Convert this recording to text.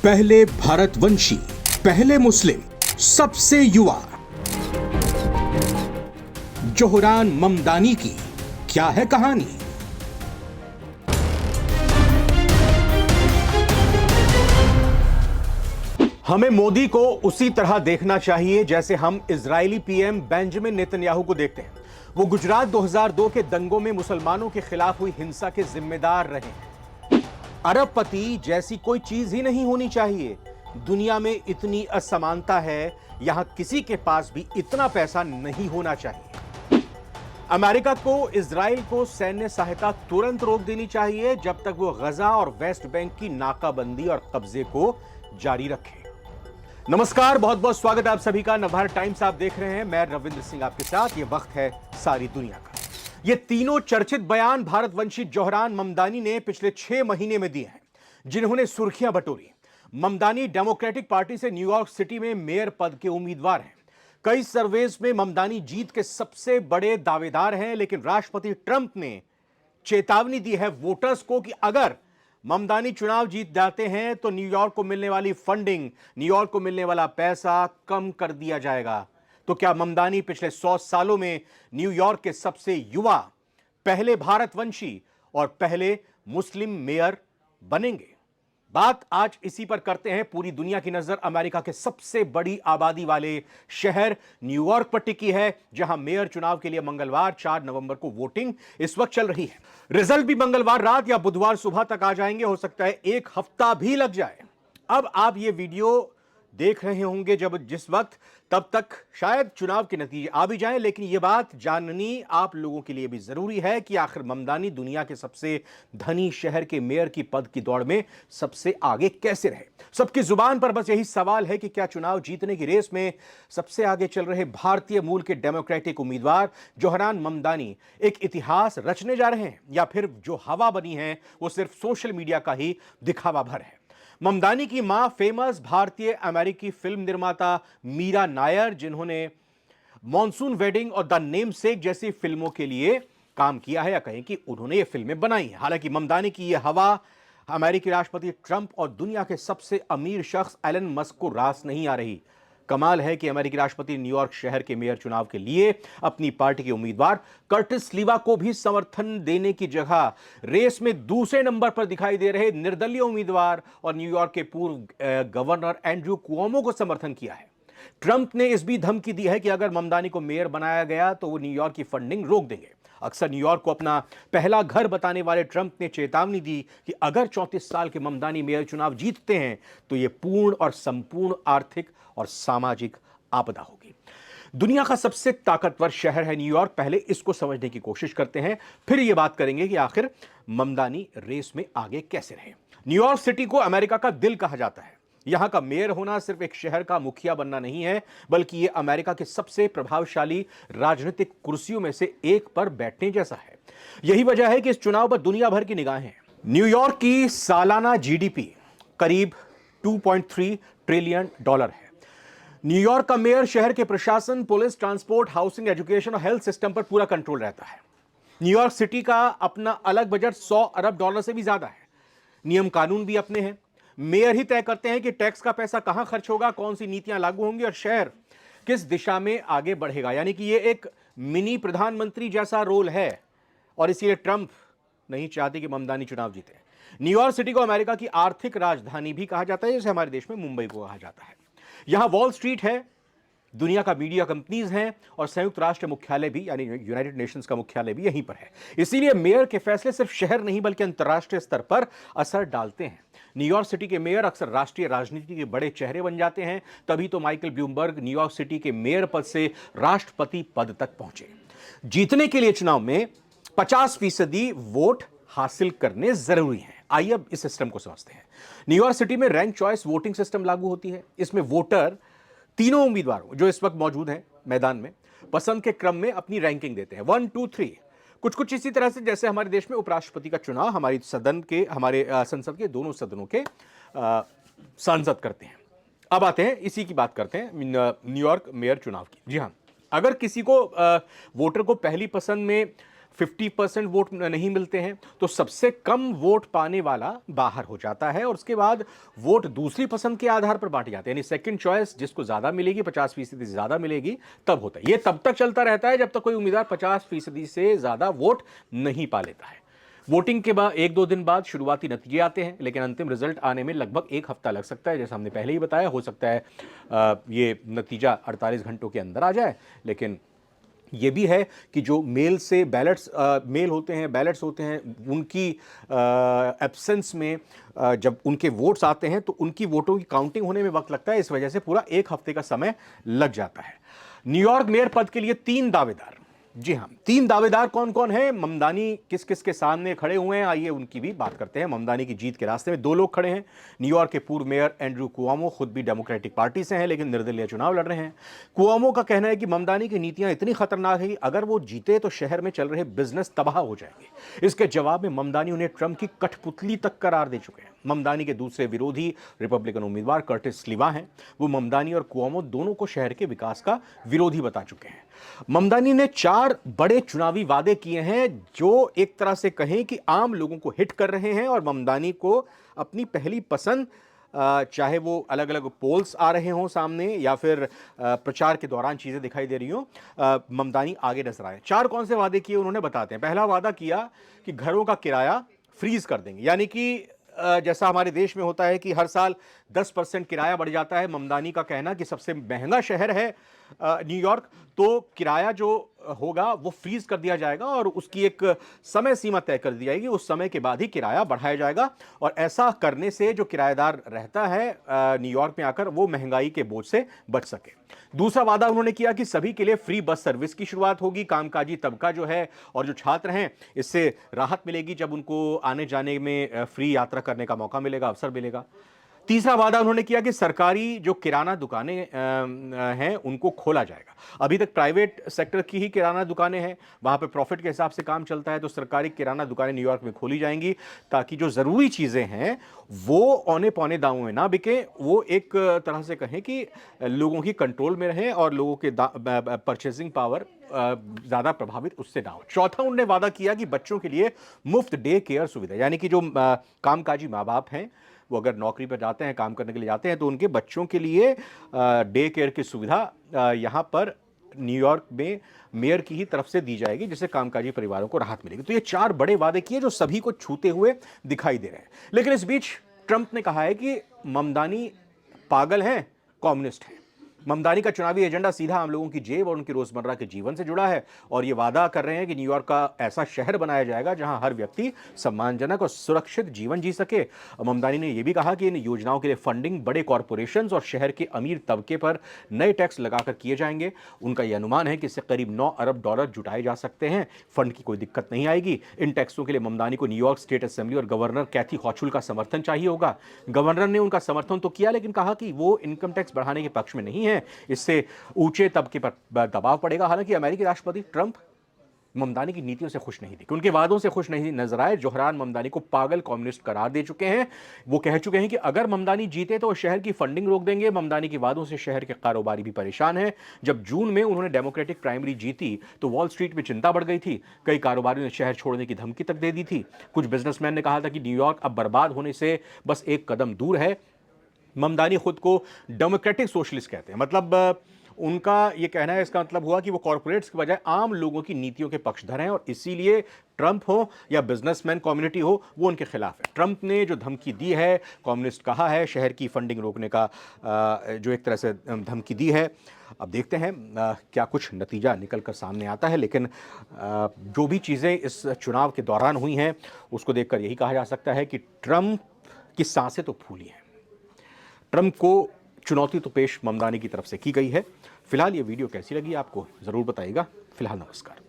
पहले भारतवंशी, पहले मुस्लिम, सबसे युवा। जोहरान ममदानी की क्या है कहानी? हमें मोदी को उसी तरह देखना चाहिए जैसे हम इजरायली पीएम बेंजामिन नेतन्याहू को देखते हैं। वो गुजरात 2002 के दंगों में मुसलमानों के खिलाफ हुई हिंसा के जिम्मेदार रहे हैं। अरबपति जैसी कोई चीज ही नहीं होनी चाहिए। दुनिया में इतनी असमानता है, यहां किसी के पास भी इतना पैसा नहीं होना चाहिए। अमेरिका को इजराइल को सैन्य सहायता तुरंत रोक देनी चाहिए जब तक वो गजा और वेस्ट बैंक की नाकाबंदी और कब्जे को जारी रखे। नमस्कार, बहुत बहुत स्वागत है आप सभी का। नवभारत टाइम्स आप देख रहे हैं, मैं रविंद्र सिंह आपके साथ। ये वक्त है सारी दुनिया का। ये तीनों चर्चित बयान भारतवंशी जोहरान ममदानी ने पिछले 6 महीने में दिए हैं, जिन्होंने सुर्खियां बटोरी। ममदानी डेमोक्रेटिक पार्टी से न्यूयॉर्क सिटी में मेयर पद के उम्मीदवार हैं। कई सर्वेज में ममदानी जीत के सबसे बड़े दावेदार हैं, लेकिन राष्ट्रपति ट्रंप ने चेतावनी दी है वोटर्स को कि अगर ममदानी चुनाव जीत जाते हैं तो न्यूयॉर्क को मिलने वाली फंडिंग, न्यूयॉर्क को मिलने वाला पैसा कम कर दिया जाएगा। तो क्या ममदानी पिछले 100 सालों में न्यूयॉर्क के सबसे युवा, पहले भारतवंशी और पहले मुस्लिम मेयर बनेंगे? बात आज इसी पर करते हैं। पूरी दुनिया की नजर अमेरिका के सबसे बड़ी आबादी वाले शहर न्यूयॉर्क पर टिकी है, जहां मेयर चुनाव के लिए मंगलवार 4 नवंबर को वोटिंग इस वक्त चल रही है। रिजल्ट भी मंगलवार रात या बुधवार सुबह तक आ जाएंगे। हो सकता है 1 हफ्ता भी लग जाए। अब आप ये वीडियो देख रहे होंगे जिस वक्त, तब तक शायद चुनाव के नतीजे आ भी जाएं, लेकिन यह बात जाननी आप लोगों के लिए भी जरूरी है कि आखिर ममदानी दुनिया के सबसे धनी शहर के मेयर की पद की दौड़ में सबसे आगे कैसे रहे। सबकी जुबान पर बस यही सवाल है कि क्या चुनाव जीतने की रेस में सबसे आगे चल रहे भारतीय मूल के डेमोक्रेटिक उम्मीदवार जोहरान ममदानी एक इतिहास रचने जा रहे हैं, या फिर जो हवा बनी है वो सिर्फ सोशल मीडिया का ही दिखावा भर है। ममदानी की मां फेमस भारतीय अमेरिकी फिल्म निर्माता मीरा नायर, जिन्होंने मॉनसून वेडिंग और द नेमसेक जैसी फिल्मों के लिए काम किया है, या कहें कि उन्होंने ये फिल्में बनाई हैं। हालांकि ममदानी की यह हवा अमेरिकी राष्ट्रपति ट्रंप और दुनिया के सबसे अमीर शख्स एलन मस्क को रास नहीं आ रही। कमाल है कि अमेरिकी राष्ट्रपति न्यूयॉर्क शहर के मेयर चुनाव के लिए अपनी पार्टी के उम्मीदवार कर्टिस लीवा को भी समर्थन देने की जगह रेस में दूसरे नंबर पर दिखाई दे रहे निर्दलीय उम्मीदवार और न्यूयॉर्क के पूर्व गवर्नर एंड्रू कुओमो को समर्थन किया है। ट्रंप ने इस भी धमकी दी है कि अगर ममदानी को मेयर बनाया गया तो वो न्यूयॉर्क की फंडिंग रोक देंगे। अक्सर न्यूयॉर्क को अपना पहला घर बताने वाले ट्रंप ने चेतावनी दी कि अगर 34 साल के ममदानी मेयर चुनाव जीतते हैं तो यह पूर्ण और संपूर्ण आर्थिक और सामाजिक आपदा होगी। दुनिया का सबसे ताकतवर शहर है न्यूयॉर्क। पहले इसको समझने की कोशिश करते हैं, फिर यह बात करेंगे कि आखिर ममदानी रेस में आगे कैसे रहे। न्यूयॉर्क सिटी को अमेरिका का दिल कहा जाता है। यहां का मेयर होना सिर्फ एक शहर का मुखिया बनना नहीं है, बल्कि यह अमेरिका के सबसे प्रभावशाली राजनीतिक कुर्सियों में से एक पर बैठने जैसा है। यही वजह है कि इस चुनाव पर दुनिया भर की निगाहें हैं। न्यूयॉर्क की सालाना जीडीपी करीब 2.3 ट्रिलियन डॉलर है। न्यूयॉर्क का मेयर शहर के प्रशासन, पुलिस, ट्रांसपोर्ट, हाउसिंग, एजुकेशन और हेल्थ सिस्टम पर पूरा कंट्रोल रहता है। न्यूयॉर्क सिटी का अपना अलग बजट 100 अरब डॉलर से भी ज्यादा है। नियम कानून भी अपने हैं। मेयर ही तय करते हैं कि टैक्स का पैसा कहां खर्च होगा, कौन सी नीतियां लागू होंगी और शहर किस दिशा में आगे बढ़ेगा। यानी कि यह एक मिनी प्रधानमंत्री जैसा रोल है, और इसीलिए ट्रंप नहीं चाहते कि ममदानी चुनाव जीते। न्यूयॉर्क सिटी को अमेरिका की आर्थिक राजधानी भी कहा जाता है, जैसे हमारे देश में मुंबई को कहा जाता है। यहां वॉल स्ट्रीट है, दुनिया का मीडिया कंपनीज हैं, और संयुक्त राष्ट्र मुख्यालय भी, यानी यूनाइटेड नेशंस का मुख्यालय भी यहीं पर है। इसीलिए मेयर के फैसले सिर्फ शहर नहीं बल्कि अंतर्राष्ट्रीय स्तर पर असर डालते हैं। न्यूयॉर्क सिटी के मेयर अक्सर राष्ट्रीय राजनीति के बड़े चेहरे बन जाते हैं। तभी तो माइकल ब्लूमबर्ग न्यूयॉर्क सिटी के मेयर पद से राष्ट्रपति पद तक पहुंचे। जीतने के लिए चुनाव में 50% वोट हासिल करने जरूरी हैं। आइए अब इस सिस्टम को समझते हैं। न्यूयॉर्क सिटी में रैंक चॉइस वोटिंग सिस्टम लागू होती है। इसमें वोटर तीनों उम्मीदवारों जो इस वक्त मौजूद हैं मैदान में पसंद के क्रम में अपनी रैंकिंग देते हैं, 1 2 3। कुछ इसी तरह से जैसे हमारे देश में उपराष्ट्रपति का चुनाव हमारे संसद के दोनों सदनों के सांसद करते हैं। अब आते हैं, इसी की बात करते हैं न्यूयॉर्क मेयर चुनाव की। जी हाँ, अगर किसी को वोटर को पहली पसंद में 50% वोट नहीं मिलते हैं तो सबसे कम वोट पाने वाला बाहर हो जाता है और उसके बाद वोट दूसरी पसंद के आधार पर बांटे जाते हैं, यानी सेकंड चॉइस जिसको ज्यादा मिलेगी, 50% से ज्यादा मिलेगी, तब होता है। यह तब तक चलता रहता है जब तक कोई उम्मीदवार 50% से ज्यादा वोट नहीं पा लेता है। वोटिंग के बाद 1-2 दिन बाद शुरुआती नतीजे आते हैं, लेकिन अंतिम रिजल्ट आने में लगभग 1 हफ्ता लग सकता है। जैसा हमने पहले ही बताया, हो सकता है ये नतीजा 48 घंटों के अंदर आ जाए, लेकिन ये भी है कि जो मेल से मेल होते हैं, बैलेट्स होते हैं, उनकी एब्सेंस में जब उनके वोट्स आते हैं तो उनकी वोटों की काउंटिंग होने में वक्त लगता है। इस वजह से पूरा 1 हफ्ते का समय लग जाता है। न्यूयॉर्क मेयर पद के लिए 3 दावेदार, जी हां, 3 दावेदार कौन कौन है, ममदानी किस किस के सामने खड़े हुए हैं, आइए उनकी भी बात करते हैं। ममदानी की जीत के रास्ते में 2 लोग खड़े हैं। न्यूयॉर्क के पूर्व मेयर एंड्रू कुओमो, खुद भी डेमोक्रेटिक पार्टी से हैं लेकिन निर्दलीय चुनाव लड़ रहे हैं। कुओमो का कहना है कि ममदानी की नीतियां इतनी खतरनाक है कि अगर वो जीते तो शहर में चल रहे बिजनेस तबाह हो जाएंगे। इसके जवाब में ममदानी उन्हें ट्रंप की कठपुतली तक करार दे चुके हैं। ममदानी के दूसरे विरोधी रिपब्लिकन उम्मीदवार कर्टिस स्लीवा हैं। वो ममदानी और कुओमो दोनों को शहर के विकास का विरोधी बता चुके हैं। ममदानी ने 4 बड़े चुनावी वादे किए हैं जो एक तरह से कहें कि आम लोगों को हिट कर रहे हैं और ममदानी को अपनी पहली पसंद, चाहे वो अलग अलग पोल्स आ रहे हों सामने या फिर प्रचार के दौरान चीजें दिखाई दे रही हों, ममदानी आगे नजर आए। 4 कौन से वादे किए उन्होंने बताते हैं। पहला वादा किया कि घरों का किराया फ्रीज कर देंगे, यानी कि जैसा हमारे देश में होता है कि हर साल 10% किराया बढ़ जाता है। ममदानी का कहना कि सबसे महंगा शहर है न्यूयॉर्क, तो किराया जो होगा वो फ्रीज कर दिया जाएगा और उसकी एक समय सीमा तय कर दी जाएगी। उस समय के बाद ही किराया बढ़ाया जाएगा और ऐसा करने से जो किराएदार रहता है न्यूयॉर्क में आकर, वो महंगाई के बोझ से बच सके। दूसरा वादा उन्होंने किया कि सभी के लिए फ्री बस सर्विस की शुरुआत होगी। कामकाजी तबका जो है और जो छात्र हैं, इससे राहत मिलेगी जब उनको आने जाने में फ्री यात्रा करने का मौका मिलेगा, अवसर मिलेगा। तीसरा वादा उन्होंने किया कि सरकारी जो किराना दुकानें हैं उनको खोला जाएगा। अभी तक प्राइवेट सेक्टर की ही किराना दुकानें हैं, वहां पे प्रॉफिट के हिसाब से काम चलता है, तो सरकारी किराना दुकानें न्यूयॉर्क में खोली जाएंगी ताकि जो जरूरी चीजें हैं वो औने पौने दामों में ना बिके, वो एक तरह से कहें कि लोगों की कंट्रोल में रहे और लोगों के परचेसिंग पावर ज्यादा प्रभावित उससे ना हो। चौथा उन्होंने वादा किया कि बच्चों के लिए मुफ्त डे केयर सुविधा, यानी कि जो कामकाजी माँ बाप हैं वो अगर नौकरी पर जाते हैं, काम करने के लिए जाते हैं, तो उनके बच्चों के लिए डे केयर की सुविधा यहाँ पर न्यूयॉर्क में मेयर की ही तरफ से दी जाएगी, जिससे कामकाजी परिवारों को राहत मिलेगी। तो ये 4 बड़े वादे किए जो सभी को छूते हुए दिखाई दे रहे हैं। लेकिन इस बीच ट्रंप ने कहा है कि ममदानी पागल हैं, कम्युनिस्ट हैं। ममदानी का चुनावी एजेंडा सीधा आम लोगों की जेब और उनकी रोजमर्रा के जीवन से जुड़ा है और ये वादा कर रहे हैं कि न्यूयॉर्क का ऐसा शहर बनाया जाएगा जहां हर व्यक्ति सम्मानजनक और सुरक्षित जीवन जी सके। ममदानी ने यह भी कहा कि इन योजनाओं के लिए फंडिंग बड़े कॉरपोरेशंस और शहर के अमीर तबके पर नए टैक्स लगाकर किए जाएंगे। उनका यह अनुमान है कि इससे करीब $9 अरब जुटाए जा सकते हैं। फंड की कोई दिक्कत नहीं आएगी। इन टैक्सों के लिए ममदानी को न्यूयॉर्क स्टेट असेंबली और गवर्नर कैथी हॉचुल का समर्थन चाहिए होगा। गवर्नर ने उनका समर्थन तो किया, लेकिन कहा कि वो इनकम टैक्स बढ़ाने के पक्ष में नहीं है, इससे ऊंचे तबके पर दबाव पड़ेगा। हालांकि अमेरिकी राष्ट्रपति ट्रंप ममदानी की नीतियों से खुश नहीं दिखे, उनके वादों से खुश नहीं नजर आए। जोहरान ममदानी को पागल कम्युनिस्ट करार दे चुके हैं। वो कह चुके हैं कि अगर ममदानी जीते तो शहर की फंडिंग रोक देंगे। ममदानी के वादों से शहर के कारोबारी भी परेशान हैं। जब जून में उन्होंने डेमोक्रेटिक प्राइमरी जीती तो वॉल स्ट्रीट में चिंता बढ़ गई थी। कई कारोबारियों ने शहर छोड़ने की धमकी तक दे दी थी। कुछ बिजनेसमैन ने कहा था कि न्यूयॉर्क अब बर्बाद होने से बस एक कदम दूर है। ममदानी खुद को डेमोक्रेटिक सोशलिस्ट कहते हैं, मतलब उनका ये कहना है, इसका मतलब हुआ कि वो कॉर्पोरेट्स की बजाय आम लोगों की नीतियों के पक्षधर हैं और इसीलिए ट्रंप हो या बिजनेसमैन कम्युनिटी हो, वो उनके खिलाफ है। ट्रंप ने जो धमकी दी है, कम्युनिस्ट कहा है, शहर की फंडिंग रोकने का जो एक तरह से धमकी दी है। अब देखते हैं क्या कुछ नतीजा निकल कर सामने आता है। लेकिन जो भी चीज़ें इस चुनाव के दौरान हुई हैं उसको देखकर यही कहा जा सकता है कि ट्रंप की सांसें तो फूली हैं। ट्रंप को चुनौती तो पेश ममदानी की तरफ से की गई है। फिलहाल ये वीडियो कैसी लगी आपको ज़रूर बताइएगा। फिलहाल नमस्कार।